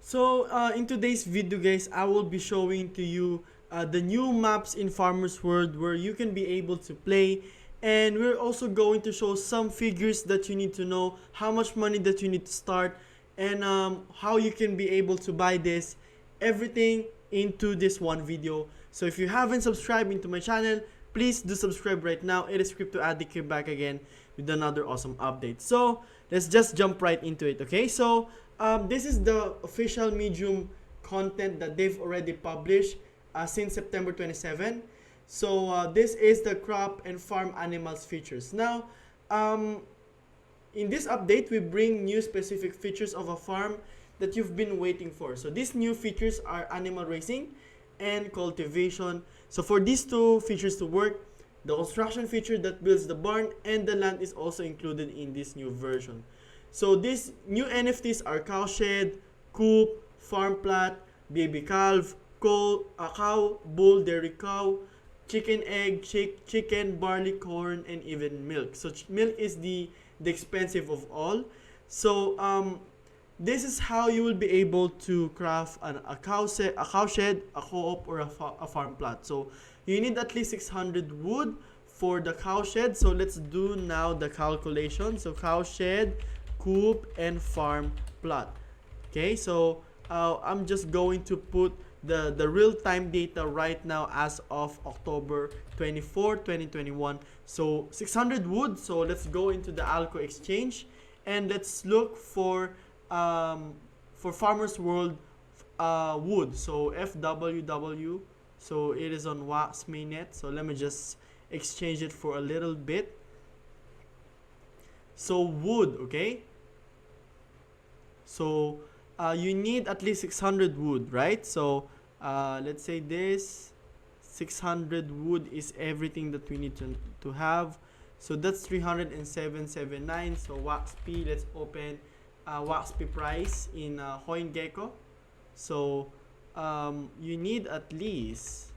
So in today's video guys, I will be showing to you the new maps in Farmers World where you can be able to play, and we're also going to show some figures that you need to know, how much money that you need to start, and how you can be able to buy this, everything into this one video. So if you haven't subscribed into my channel, please do subscribe right now. It is Crypto Addict here back again with another awesome update. So let's just jump right into it, okay? So this is the official Medium content that they've already published since September 27. So this is the crop and farm animals features. Now, in this update, we bring new specific features of a farm that you've been waiting for. So these new features are animal raising and cultivation. So for these two features to work, the construction feature that builds the barn and the land is also included in this new version. So these new NFTs are cowshed, coop, farm plot, baby calf, cow, bull, dairy cow, chicken egg, chicken, barley, corn, and even milk. So milk is the expensive of all. So this is how you will be able to craft a cowshed, a co-op, or a farm plot. So you need at least 600 wood for the cowshed. So let's do now the calculation. So cowshed, coop, and farm plot. Okay, so I'm just going to put the real-time data right now as of October 24, 2021. So 600 wood. So let's go into the Alco exchange and let's look for Farmers World wood. So FWW. So it is on Wax mainnet. So let me just exchange it for a little bit. So wood, okay? So you need at least 600 wood, right? So let's say this 600 wood is everything that we need to have. So that's 307.79. So WaxP, let's open WaxP price in CoinGecko. So you need at least,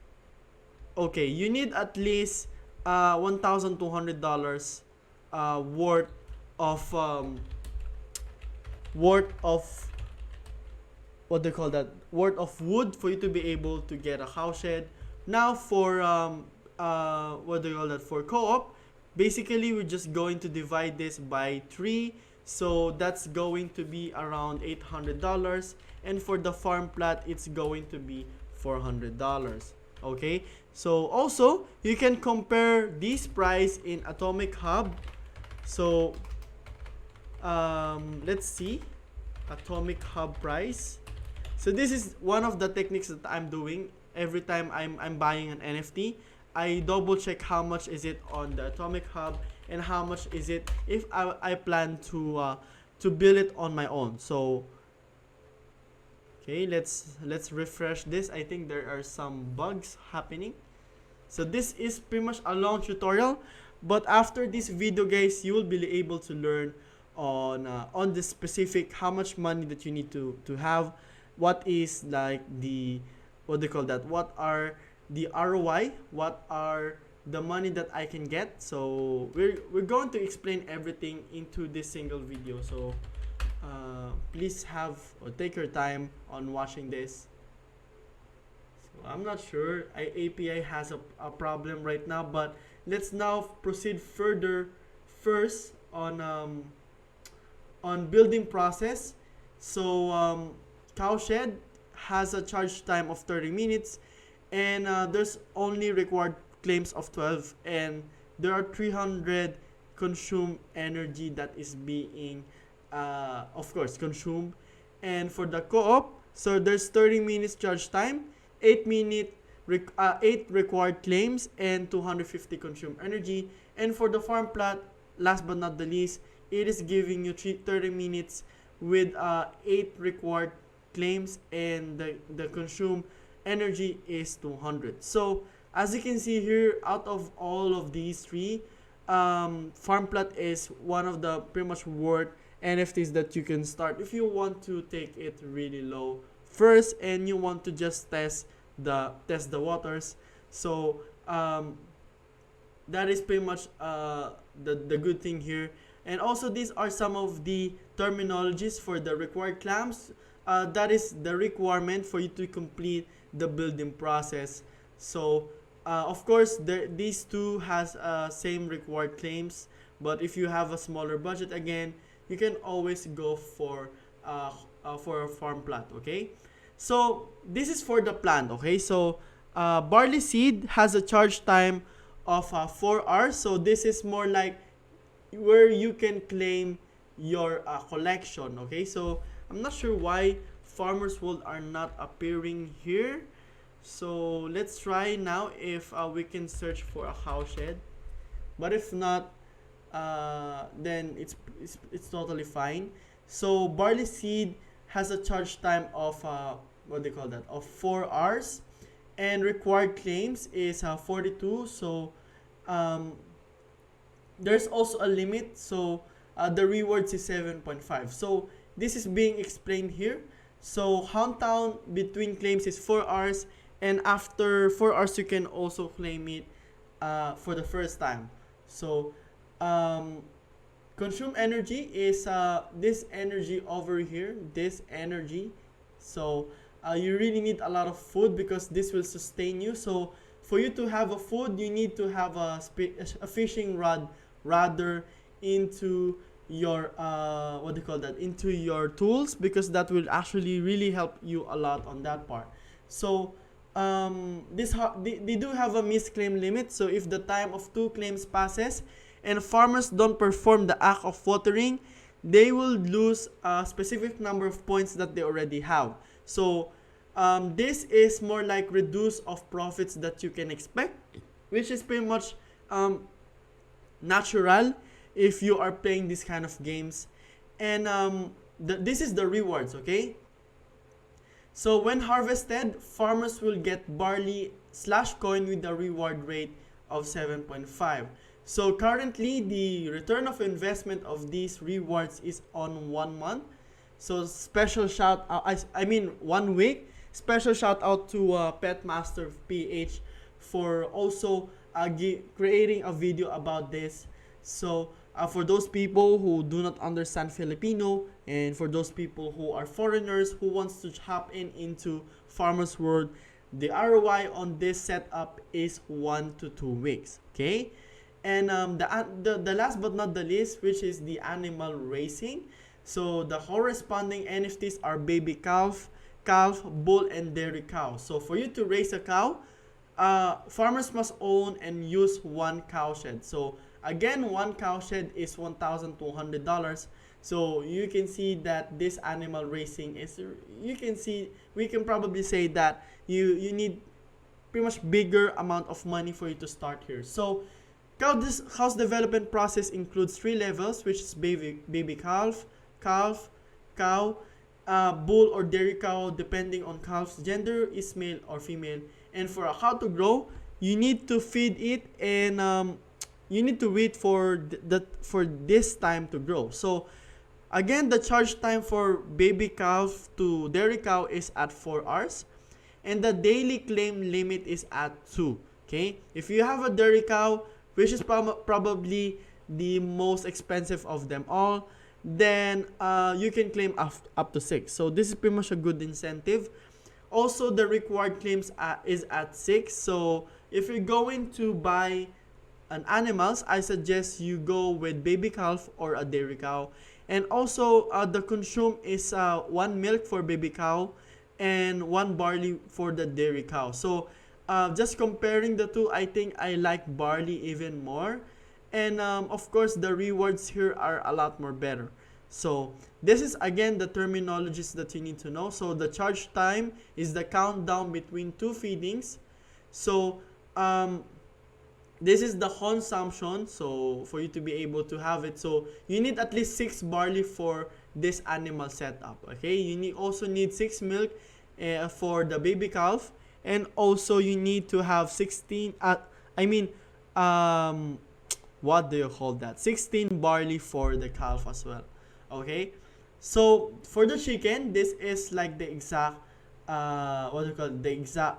okay, you need at least $1,200 worth of what they call that, worth of wood for you to be able to get a cowshed. Now for what do you call that, for co-op, basically we're just going to divide this by 3. So that's going to be around $800, and for the farm plot it's going to be $400. Okay, so also you can compare this price in Atomic Hub. So let's see Atomic Hub price. So this is one of the techniques that I'm doing every time I'm buying an NFT. I double check how much is it on the Atomic Hub and how much is it if I plan to build it on my own. So okay, let's refresh this. I think there are some bugs happening. So this is pretty much a long tutorial, but after this video guys, you will be able to learn on the specific how much money that you need to have, what is like the, what they call that, what are the ROI, what are the money that I can get. So we're going to explain everything into this single video. So please have or take your time on watching this. So I'm not sure, API has a problem right now, but let's now proceed further first on building process. So cowshed has a charge time of 30 minutes, and there's only required claims of 12, and there are 300 consumed energy that is being of course consumed. And for the co-op, so there's 30 minutes charge time, 8 required claims, and 250 consumed energy. And for the farm plot, last but not the least, it is giving you 30 minutes with 8 required claims, and the consumed energy is 200. So as you can see here, out of all of these three, farm plot is one of the pretty much worth NFTs that you can start if you want to take it really low first and you want to just test the waters. So that is pretty much the good thing here. And also these are some of the terminologies for the required claims, that is the requirement for you to complete the building process. So of course these two has same required claims, but if you have a smaller budget, again, you can always go for a farm plant. Okay, so this is for the plant. Okay, so barley seed has a charge time of 4 hours. So this is more like where you can claim your collection. Okay, so I'm not sure why farmers world are not appearing here. So let's try now if we can search for a cowshed, but if not, then it's totally fine. So barley seed has a charge time of what do you call that, of 4 hours, and required claims is 42. So there's also a limit. So the rewards is 7.5. So this is being explained here. So hometown between claims is 4 hours, and after 4 hours you can also claim it for the first time. So consume energy is this energy over here, this energy. So you really need a lot of food because this will sustain you. So for you to have a food, you need to have a fishing rod rather into your what do you call that, into your tools, because that will actually really help you a lot on that part. So they do have a misclaim limit. So if the time of 2 claims passes and farmers don't perform the act of watering, they will lose a specific number of points that they already have. So this is more like reduce of profits that you can expect, which is pretty much natural if you are playing this kind of games. And this is the rewards. Okay, so when harvested, farmers will get barley / coin with a reward rate of 7.5. So currently the return of investment of these rewards is on 1 month. So special shout out, I mean 1 week. Special shout out to Petmaster PH for also creating a video about this. So for those people who do not understand Filipino, and for those people who are foreigners who wants to hop into Farmers World, the ROI on this setup is 1 to 2 weeks. Okay, and the last but not the least, which is the animal racing. So the corresponding NFTs are baby calf, bull, and dairy cow. So for you to raise a cow, farmers must own and use 1 cowshed. So again, 1 cowshed is $1,200. So you can see that this animal racing is, we can probably say that you need pretty much bigger amount of money for you to start here. So cow's development process includes 3 levels, which is baby calf, cow, bull or dairy cow, depending on calf's gender, is male or female. And for a cow to grow, you need to feed it, and you need to wait for this time to grow. So again, the charge time for baby calf to dairy cow is at 4 hours, and the daily claim limit is at 2. Okay, if you have a dairy cow, which is probably the most expensive of them all, then you can claim up to 6. So this is pretty much a good incentive. Also, the required claims is at 6. So if you're going to buy an animals, I suggest you go with baby calf or a dairy cow. And also the consume is 1 milk for baby cow and 1 barley for the dairy cow. So just comparing the two, I think I like barley even more. And of course, the rewards here are a lot more better. So this is again the terminologies that you need to know. So the charge time is the countdown between 2 feedings. So this is the consumption, so for you to be able to have it. So you need at least 6 barley for this animal setup. Okay, you also need 6 milk for the baby calf, and also you need to have 16 what do you call that, 16 barley for the calf as well. Okay, so for the chicken, this is like the exact the exact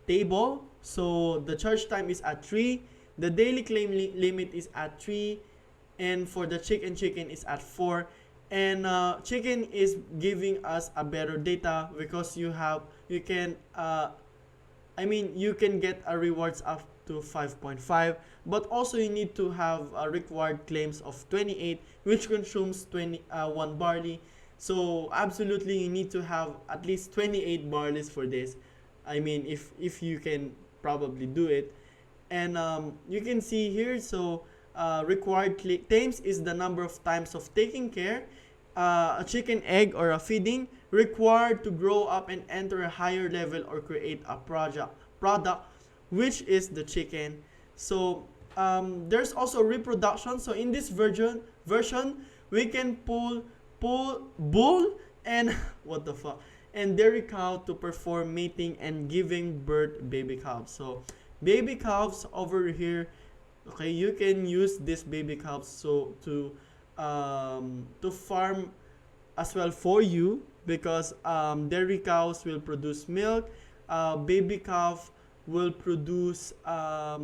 table. So the charge time is at 3, the daily claim limit is at 3, and for the chicken is at 4, And chicken is giving us a better data because you can you can get a rewards up to 5.5, but also you need to have required claims of 28, which consumes 1 barley. So absolutely you need to have at least 28 barleys for this. If you can probably do it. And you can see here, so required claims is the number of times of taking care a chicken egg or a feeding required to grow up and enter a higher level or create a product, which is the chicken. So there's also reproduction. So in this version we can pull bull and what the fuck and dairy cow to perform mating and giving birth baby calves. So baby calves over here, okay, you can use this baby calves so to farm as well for you, because dairy cows will produce milk, baby calf will produce I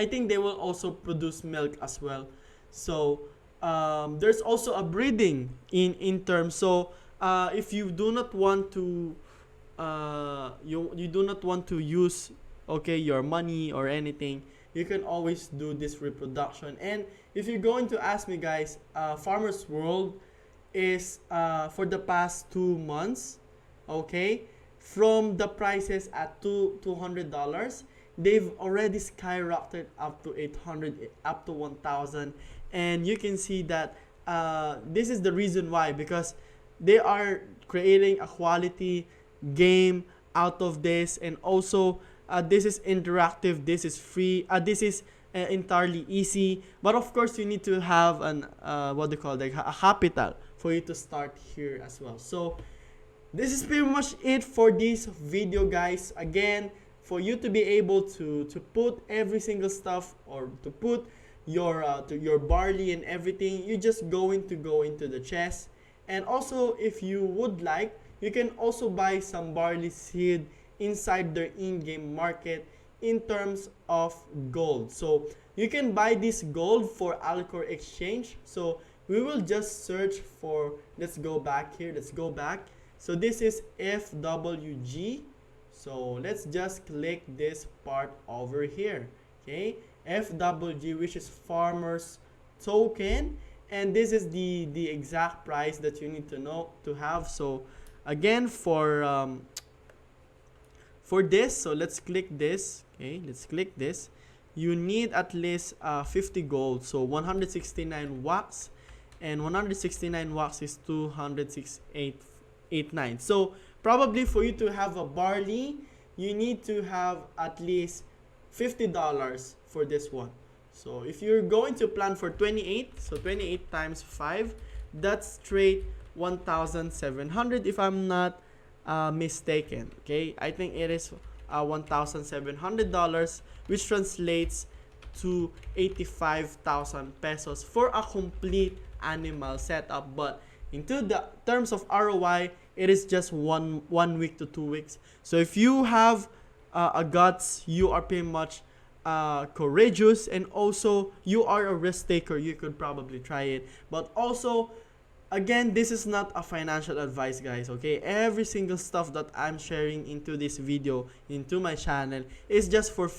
think they will also produce milk as well. So there's also a breeding in terms. So if you do not want to you do not want to use, okay, your money or anything, you can always do this reproduction. And if you're going to ask me, guys, Farmers World is for the past 2 months, okay, from the prices at $200, they've already skyrocketed up to 800, up to 1,000. And you can see that this is the reason why, because they are creating a quality game out of this. And also this is interactive, this is free, this is entirely easy. But of course you need to have an what do you call that, a capital for you to start here as well. So this is pretty much it for this video, guys. Again, for you to be able to put every single stuff, or to put your barley and everything, you just going to go into the chest. And also, if you would like, you can also buy some barley seed inside their in-game market in terms of gold. So you can buy this gold for Alcor exchange. So we will just search for, let's go back here, let's go back. So this is FWG. So let's just click this part over here, okay, FWG, which is farmers token. And this is the exact price that you need to know to have. So again, for this, so let's click this, okay, let's click this. You need at least 50 gold, so 169 wax, and 169 wax is 206.889. So probably for you to have a barley, you need to have at least $50 for this one. So if you're going to plan for 28, so 28 times 5, that's straight 1,700 if I'm not mistaken. Okay, I think it is $1,700, which translates to 85,000 pesos for a complete animal setup. But into the terms of ROI, it is just one week to 2 weeks. So if you have a guts, you are pretty much courageous, and also you are a risk taker, you could probably try it. But also, again, this is not a financial advice, guys, okay? Every single stuff that I'm sharing into this video, into my channel, is just for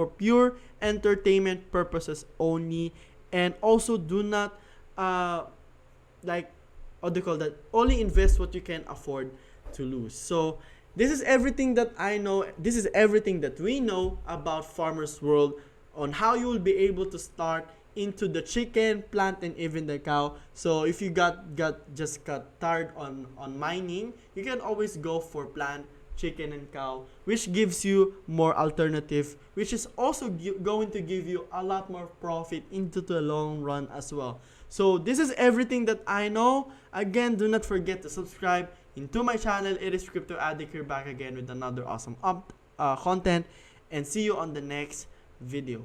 pure entertainment purposes only. And also do not like, what do you call that, only invest what you can afford to lose. So this is everything that I know, this is everything that we know about Farmers World, on how you will be able to start into the chicken, plant, and even the cow. So if you just got tired on mining, you can always go for plant, chicken, and cow, which gives you more alternative, which is also going to give you a lot more profit into the long run as well. So this is everything that I know. Again, do not forget to subscribe into my channel. It is Crypto Addict here, back again with another awesome content, and see you on the next video.